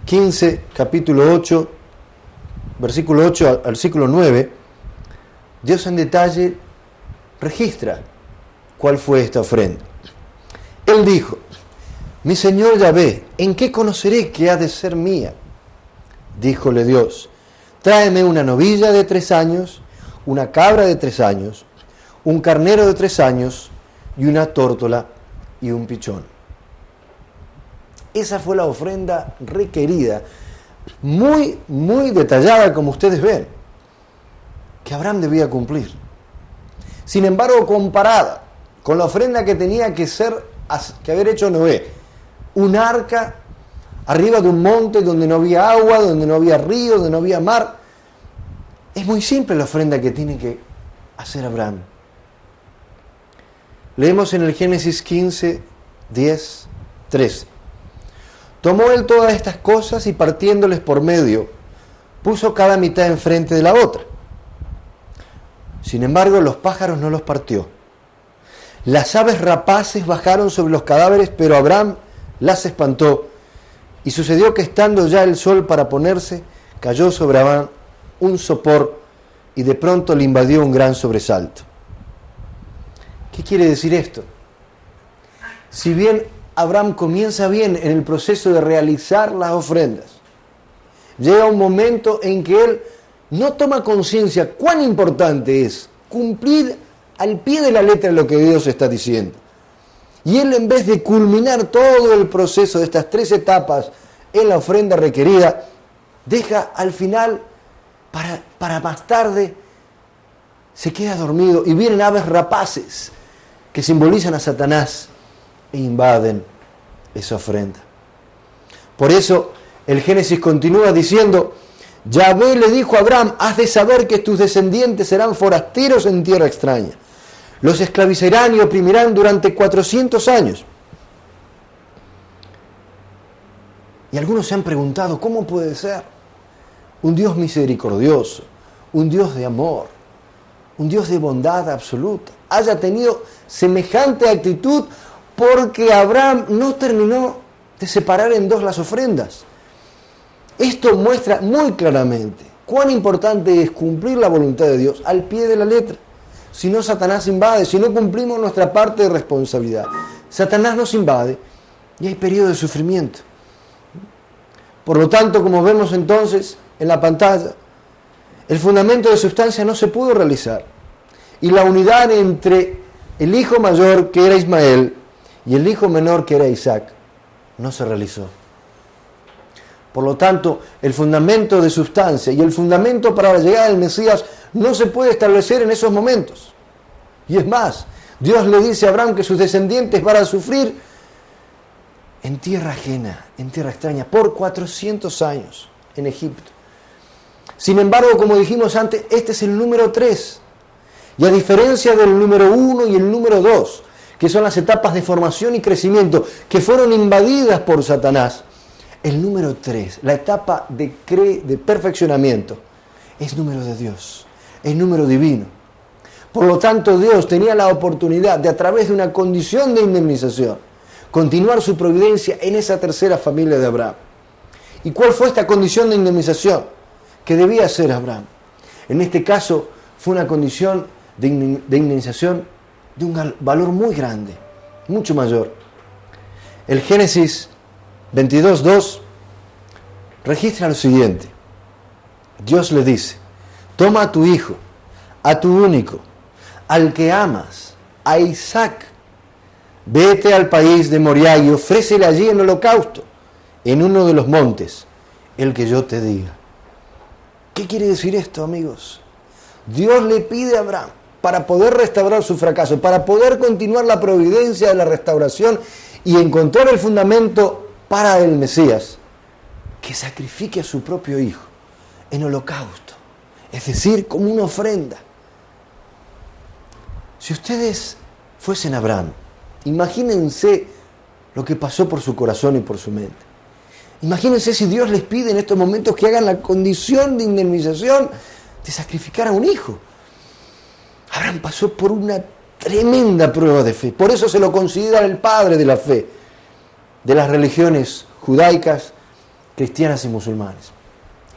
15, capítulo 8, versículo 8 al versículo 9, Dios en detalle registra cuál fue esta ofrenda. Él dijo: mi Señor Yahvé, ¿en qué conoceré que ha de ser mía? Díjole Dios: tráeme una novilla de 3 años, una cabra de 3 años, un carnero de 3 años y una tórtola y un pichón. Esa fue la ofrenda requerida, muy, muy detallada, como ustedes ven, que Abraham debía cumplir. Sin embargo, comparada con la ofrenda que tenía que haber hecho Noé, un arca arriba de un monte donde no había agua, donde no había río, donde no había mar, es muy simple la ofrenda que tiene que hacer Abraham. Leemos en el Génesis 15, 10, 13. Tomó él todas estas cosas y partiéndoles por medio, puso cada mitad enfrente de la otra. Sin embargo, los pájaros no los partió. Las aves rapaces bajaron sobre los cadáveres, pero Abraham las espantó. Y sucedió que estando ya el sol para ponerse, cayó sobre Abraham un sopor y de pronto le invadió un gran sobresalto. ¿Qué quiere decir esto? Si bien Abraham comienza bien en el proceso de realizar las ofrendas, llega un momento en que él no toma conciencia cuán importante es cumplir al pie de la letra lo que Dios está diciendo. Y él, en vez de culminar todo el proceso de estas 3 etapas en la ofrenda requerida, deja al final para más tarde, se queda dormido y vienen aves rapaces que simbolizan a Satanás e invaden esa ofrenda. Por eso el Génesis continúa diciendo: Yahvé le dijo a Abraham: has de saber que tus descendientes serán forasteros en tierra extraña. Los esclavizarán y oprimirán durante 400 años. Y algunos se han preguntado: ¿cómo puede ser un Dios misericordioso, un Dios de amor, un Dios de bondad absoluta, haya tenido semejante actitud, porque Abraham no terminó de separar en 2 las ofrendas? Esto muestra muy claramente cuán importante es cumplir la voluntad de Dios al pie de la letra. Si no, Satanás invade. Si no cumplimos nuestra parte de responsabilidad, Satanás nos invade y hay periodo de sufrimiento. Por lo tanto, como vemos entonces en la pantalla, el fundamento de sustancia no se pudo realizar. Y la unidad entre el hijo mayor, que era Ismael, y el hijo menor, que era Isaac, no se realizó. Por lo tanto, el fundamento de sustancia y el fundamento para la llegada del Mesías no se puede establecer en esos momentos. Y es más, Dios le dice a Abraham que sus descendientes van a sufrir en tierra ajena, en tierra extraña, por 400 años en Egipto. Sin embargo, como dijimos antes, este es el número 3. Y a diferencia del número 1 y el número 2, que son las etapas de formación y crecimiento que fueron invadidas por Satanás, el número 3, la etapa de perfeccionamiento, es número de Dios, es número divino. Por lo tanto, Dios tenía la oportunidad de, a través de una condición de indemnización, continuar su providencia en esa tercera familia de Abraham. ¿Y cuál fue esta condición de indemnización que debía hacer Abraham? En este caso, fue una condición de indemnización de un valor muy grande, mucho mayor. El Génesis 22:2 registra lo siguiente. Dios le dice: toma a tu hijo, a tu único, al que amas, a Isaac, vete al país de Moriah y ofrécele allí en holocausto, en uno de los montes, el que yo te diga. ¿Qué quiere decir esto, amigos? Dios le pide a Abraham, para poder restaurar su fracaso, para poder continuar la providencia de la restauración y encontrar el fundamento para el Mesías, que sacrifique a su propio hijo en holocausto, es decir, como una ofrenda. Si ustedes fuesen Abraham, imagínense lo que pasó por su corazón y por su mente. Imagínense si Dios les pide en estos momentos que hagan la condición de indemnización de sacrificar a un hijo. Abraham pasó por una tremenda prueba de fe. Por eso se lo considera el padre de la fe, de las religiones judaicas, cristianas y musulmanes.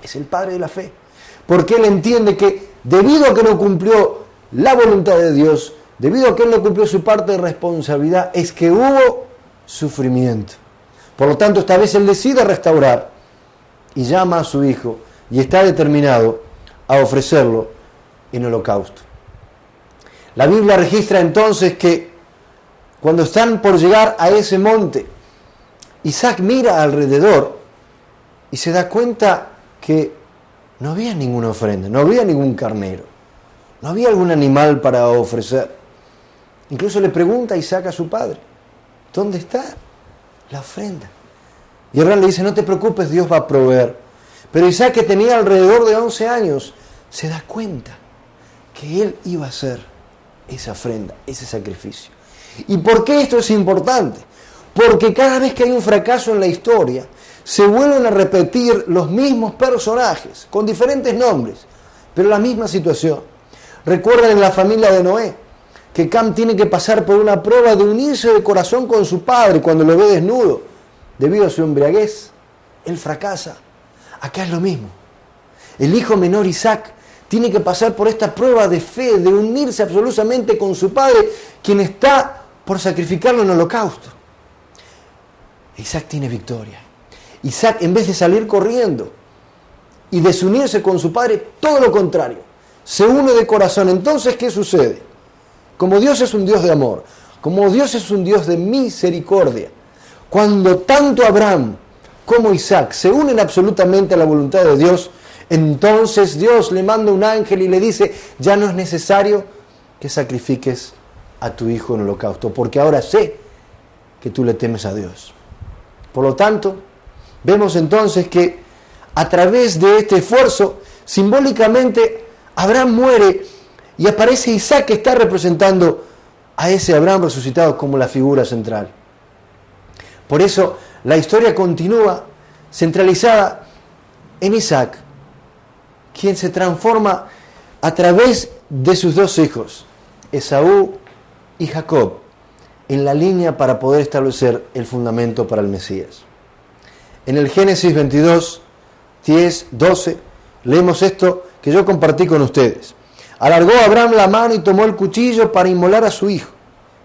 Es el padre de la fe. Porque él entiende que debido a que no cumplió la voluntad de Dios, debido a que él no cumplió su parte de responsabilidad, es que hubo sufrimiento. Por lo tanto, esta vez él decide restaurar y llama a su hijo y está determinado a ofrecerlo en holocausto. La Biblia registra entonces que cuando están por llegar a ese monte, Isaac mira alrededor y se da cuenta que no había ninguna ofrenda, no había ningún carnero, no había algún animal para ofrecer. Incluso le pregunta a Isaac a su padre: ¿dónde está la ofrenda? Y Abraham le dice: no te preocupes, Dios va a proveer. Pero Isaac, que tenía alrededor de 11 años, se da cuenta que él iba a hacer esa ofrenda, ese sacrificio. ¿Y por qué esto es importante? Porque cada vez que hay un fracaso en la historia, se vuelven a repetir los mismos personajes, con diferentes nombres, pero la misma situación. Recuerden en la familia de Noé, que Cam tiene que pasar por una prueba de unirse de corazón con su padre cuando lo ve desnudo, debido a su embriaguez. Él fracasa. Acá es lo mismo. El hijo menor, Isaac, tiene que pasar por esta prueba de fe, de unirse absolutamente con su padre, quien está por sacrificarlo en holocausto. Isaac tiene victoria. Isaac, en vez de salir corriendo y desunirse con su padre, todo lo contrario, se une de corazón. Entonces, ¿qué sucede? Como Dios es un Dios de amor, como Dios es un Dios de misericordia, cuando tanto Abraham como Isaac se unen absolutamente a la voluntad de Dios, entonces Dios le manda un ángel y le dice: ya no es necesario que sacrifiques a tu hijo en holocausto, porque ahora sé que tú le temes a Dios. Por lo tanto, vemos entonces que a través de este esfuerzo, simbólicamente, Abraham muere y aparece Isaac, que está representando a ese Abraham resucitado como la figura central. Por eso la historia continúa centralizada en Isaac, quien se transforma a través de sus dos hijos, Esaú y Jacob, en la línea para poder establecer el fundamento para el Mesías. En el Génesis 22, 10, 12, leemos esto que yo compartí con ustedes. Alargó Abraham la mano y tomó el cuchillo para inmolar a su hijo.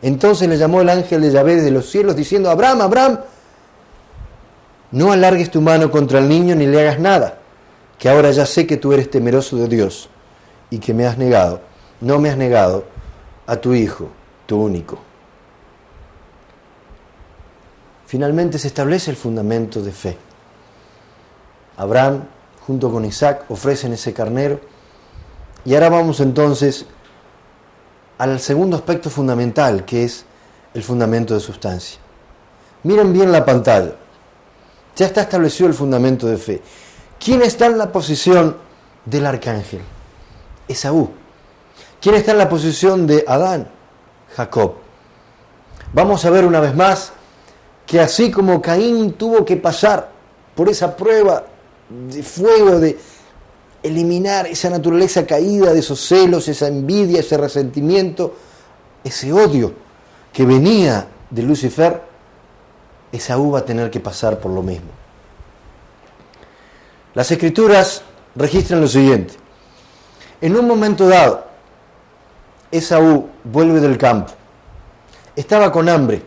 Entonces le llamó el ángel de Yahvé desde los cielos, diciendo: Abraham, Abraham, no alargues tu mano contra el niño ni le hagas nada, que ahora ya sé que tú eres temeroso de Dios y que no me has negado a tu hijo, tu único. Finalmente se establece el fundamento de fe. Abraham, junto con Isaac, ofrecen ese carnero. Y ahora vamos entonces al segundo aspecto fundamental, que es el fundamento de sustancia. Miren bien la pantalla. Ya está establecido el fundamento de fe. ¿Quién está en la posición del arcángel? Esaú. ¿Quién está en la posición de Adán? Jacob. Vamos a ver una vez más que así como Caín tuvo que pasar por esa prueba de fuego, de eliminar esa naturaleza caída de esos celos, esa envidia, ese resentimiento, ese odio que venía de Lucifer, Esaú va a tener que pasar por lo mismo. Las Escrituras registran lo siguiente. En un momento dado, Esaú vuelve del campo, estaba con hambre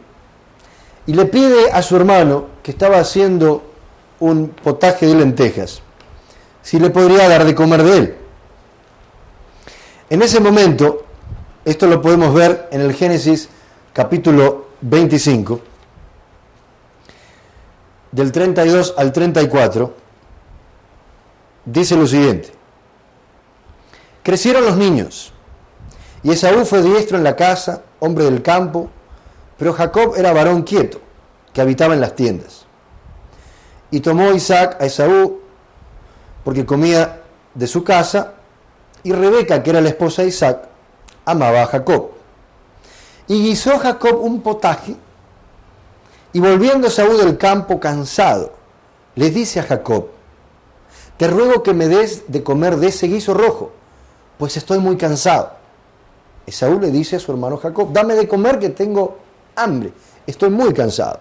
y le pide a su hermano, que estaba haciendo un potaje de lentejas, si le podría dar de comer de él. En ese momento, esto lo podemos ver en el Génesis capítulo 25, del 32 al 34, dice lo siguiente: crecieron los niños, y Esaú fue diestro en la casa, hombre del campo, pero Jacob era varón quieto, que habitaba en las tiendas. Y tomó Isaac a Esaú, porque comía de su casa, y Rebeca, que era la esposa de Isaac, amaba a Jacob. Y guisó Jacob un potaje, y volviendo Esaú del campo cansado, le dice a Jacob: te ruego que me des de comer de ese guiso rojo, pues estoy muy cansado. Esaú le dice a su hermano Jacob: dame de comer que tengo hambre, estoy muy cansado.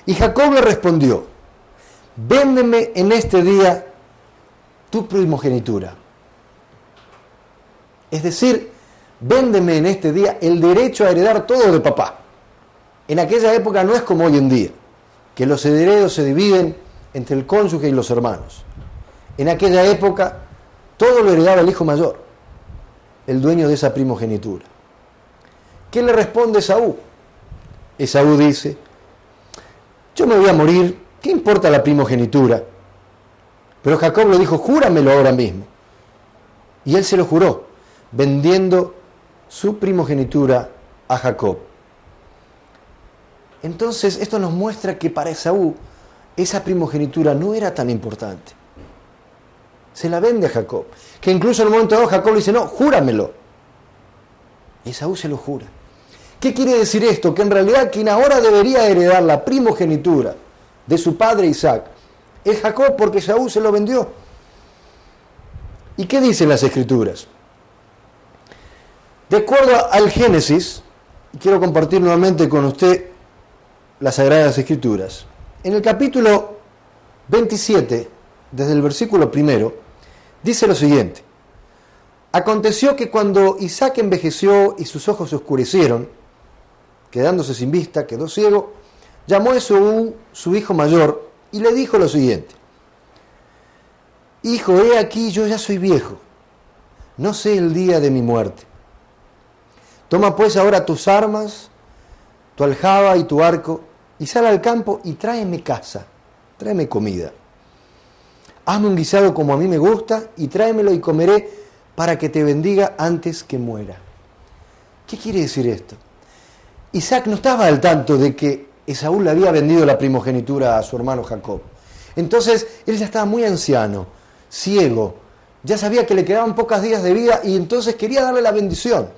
Y Jacob le respondió: véndeme en este día tu primogenitura. Es decir, véndeme en este día el derecho a heredar todo de papá. En aquella época no es como hoy en día, que los herederos se dividen entre el cónyuge y los hermanos. En aquella época todo lo heredaba el hijo mayor, el dueño de esa primogenitura. ¿Qué le responde Esaú? Esaú dice: yo me voy a morir, ¿qué importa la primogenitura? Pero Jacob le dijo: júramelo ahora mismo. Y él se lo juró, vendiendo su primogenitura a Jacob. Entonces esto nos muestra que para Esaú esa primogenitura no era tan importante. Se la vende a Jacob, que incluso en el momento dado Jacob le dice: no, júramelo. Esaú se lo jura. ¿Qué quiere decir esto? Que en realidad quien ahora debería heredar la primogenitura de su padre Isaac es Jacob, porque Esaú se lo vendió. ¿Y qué dicen las Escrituras? De acuerdo al Génesis, quiero compartir nuevamente con usted las Sagradas Escrituras. En el capítulo 27, desde el versículo 1, dice lo siguiente: aconteció que cuando Isaac envejeció y sus ojos se oscurecieron, quedándose sin vista, quedó ciego, llamó a Esaú, su hijo mayor, y le dijo lo siguiente: hijo, he aquí, yo ya soy viejo, no sé el día de mi muerte. Toma pues ahora tus armas, tu aljaba y tu arco, y sal al campo y tráeme caza, tráeme comida. Hazme un guisado como a mí me gusta, y tráemelo y comeré, para que te bendiga antes que muera. ¿Qué quiere decir esto? Isaac no estaba al tanto de que Esaú le había vendido la primogenitura a su hermano Jacob. Entonces él ya estaba muy anciano, ciego, ya sabía que le quedaban pocos días de vida y entonces quería darle la bendición.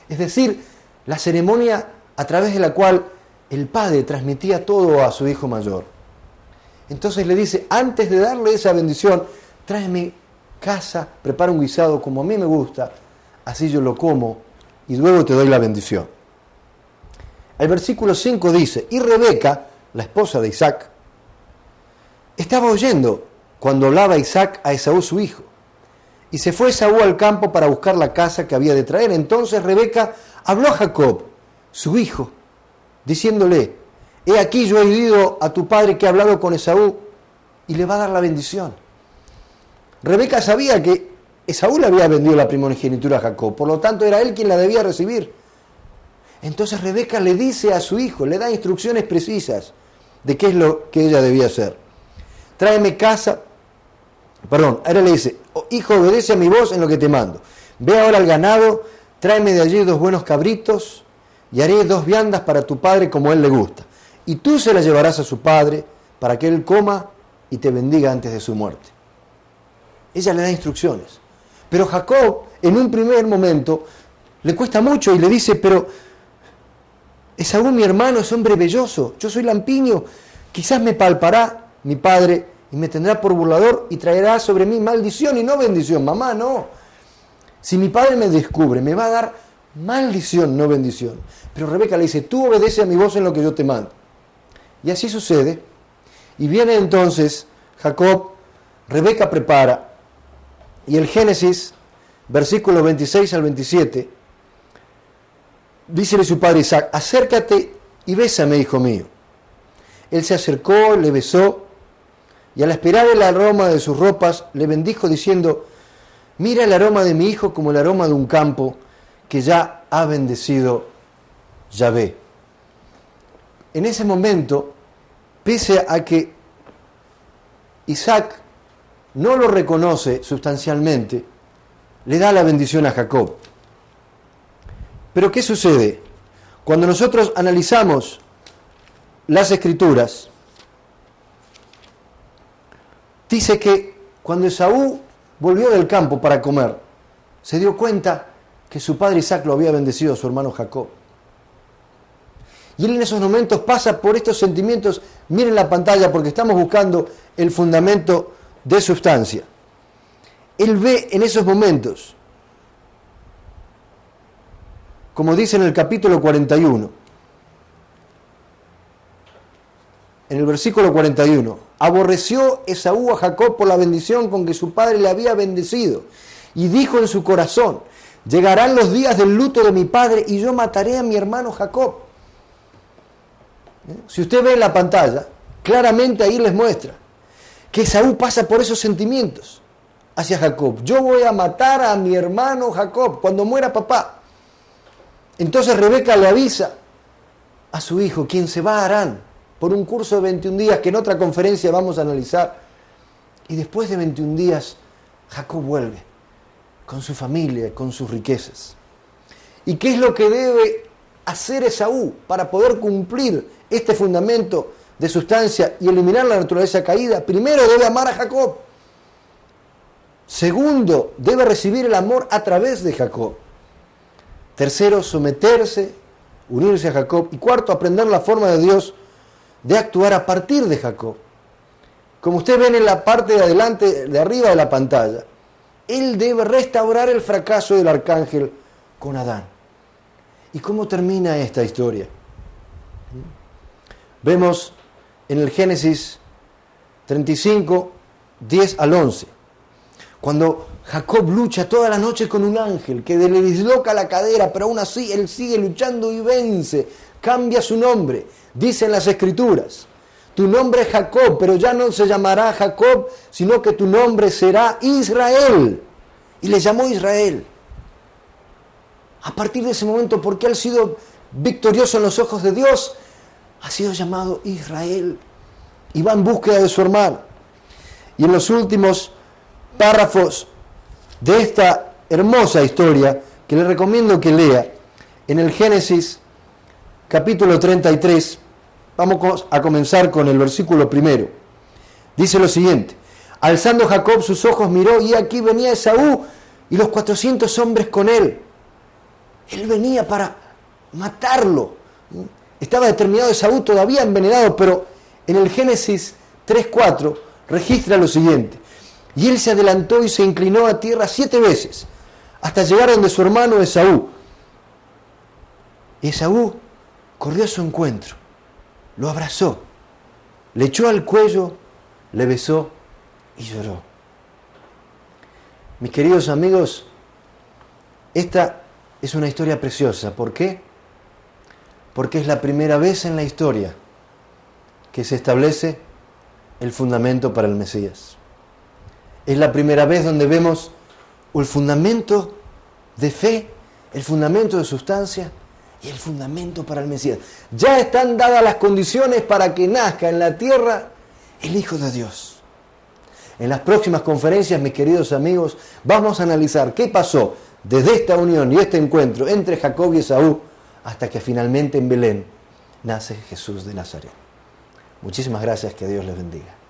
Es decir, la ceremonia a través de la cual el padre transmitía todo a su hijo mayor. Entonces le dice: antes de darle esa bendición, tráeme caza, prepara un guisado como a mí me gusta, así yo lo como y luego te doy la bendición. El versículo 5 dice: y Rebeca, la esposa de Isaac, estaba oyendo cuando hablaba Isaac a Esaú su hijo. Y se fue Esaú al campo para buscar la caza que había de traer. Entonces Rebeca habló a Jacob, su hijo, diciéndole: he aquí, yo he oído a tu padre que ha hablado con Esaú y le va a dar la bendición. Rebeca sabía que Esaú le había vendido la primogenitura a Jacob, por lo tanto era él quien la debía recibir. Entonces Rebeca le dice a su hijo, le da instrucciones precisas de qué es lo que ella debía hacer. Ahora le dice, hijo, obedece a mi voz en lo que te mando. Ve ahora al ganado, tráeme de allí 2 buenos cabritos y haré 2 viandas para tu padre como a él le gusta. Y tú se las llevarás a su padre para que él coma y te bendiga antes de su muerte. Ella le da instrucciones. Pero Jacob, en un primer momento, le cuesta mucho y le dice, pero Esaú, mi hermano, es hombre velloso, yo soy lampiño, quizás me palpará mi padre y me tendrá por burlador y traerá sobre mí maldición y no bendición. Mamá, no. Si mi padre me descubre, me va a dar maldición, no bendición. Pero Rebeca le dice, tú obedece a mi voz en lo que yo te mando. Y así sucede. Y viene entonces Jacob, Rebeca prepara, y el Génesis, versículos 26 al 27, dícele su padre Isaac, acércate y bésame, hijo mío. Él se acercó, le besó, y al aspirar el aroma de sus ropas, le bendijo diciendo, mira el aroma de mi hijo como el aroma de un campo que ya ha bendecido Yahvé. En ese momento, pese a que Isaac no lo reconoce sustancialmente, le da la bendición a Jacob. Pero ¿qué sucede? Cuando nosotros analizamos las Escrituras, dice que cuando Esaú volvió del campo para comer, se dio cuenta que su padre Isaac lo había bendecido a su hermano Jacob. Y él en esos momentos pasa por estos sentimientos. Miren la pantalla porque estamos buscando el fundamento de sustancia. Él ve en esos momentos, como dice en el capítulo 41, en el versículo 41, aborreció Esaú a Jacob por la bendición con que su padre le había bendecido, y dijo en su corazón, llegarán los días del luto de mi padre y yo mataré a mi hermano Jacob. Si usted ve en la pantalla, claramente ahí les muestra que Esaú pasa por esos sentimientos hacia Jacob. Yo voy a matar a mi hermano Jacob cuando muera papá. Entonces Rebeca le avisa a su hijo, quien se va a Harán por un curso de 21 días que en otra conferencia vamos a analizar. Y después de 21 días, Jacob vuelve con su familia, con sus riquezas. ¿Y qué es lo que debe hacer Esaú para poder cumplir este fundamento de sustancia y eliminar la naturaleza caída? Primero, debe amar a Jacob. Segundo, debe recibir el amor a través de Jacob. Tercero, someterse, unirse a Jacob. Y cuarto, aprender la forma de Dios de actuar a partir de Jacob. Como usted ve en la parte de adelante, de arriba de la pantalla, él debe restaurar el fracaso del arcángel con Adán. ¿Y cómo termina esta historia? Vemos en el Génesis 35, 10 al 11, cuando Jacob lucha toda la noche con un ángel que le disloca la cadera, pero aún así él sigue luchando y vence, cambia su nombre. Dicen las Escrituras, tu nombre es Jacob, pero ya no se llamará Jacob, sino que tu nombre será Israel. Y le llamó Israel. A partir de ese momento, porque él ha sido victorioso en los ojos de Dios, ha sido llamado Israel. Y va en búsqueda de su hermano. Y en los últimos párrafos de esta hermosa historia, que le recomiendo que lea, en el Génesis capítulo 33, vamos a comenzar con el versículo 1. Dice lo siguiente: alzando Jacob sus ojos miró, y aquí venía Esaú y los 400 hombres con él. Él venía para matarlo. Estaba determinado Esaú, todavía envenenado, pero en el Génesis 3:4 registra lo siguiente: y él se adelantó y se inclinó a tierra 7 veces, hasta llegar donde su hermano Esaú. Y Esaú corrió a su encuentro, lo abrazó, le echó al cuello, le besó y lloró. Mis queridos amigos, esta es una historia preciosa. ¿Por qué? Porque es la primera vez en la historia que se establece el fundamento para el Mesías. Es la primera vez donde vemos el fundamento de fe, el fundamento de sustancia y el fundamento para el Mesías. Ya están dadas las condiciones para que nazca en la tierra el Hijo de Dios. En las próximas conferencias, mis queridos amigos, vamos a analizar qué pasó desde esta unión y este encuentro entre Jacob y Esaú hasta que finalmente en Belén nace Jesús de Nazaret. Muchísimas gracias, que Dios les bendiga.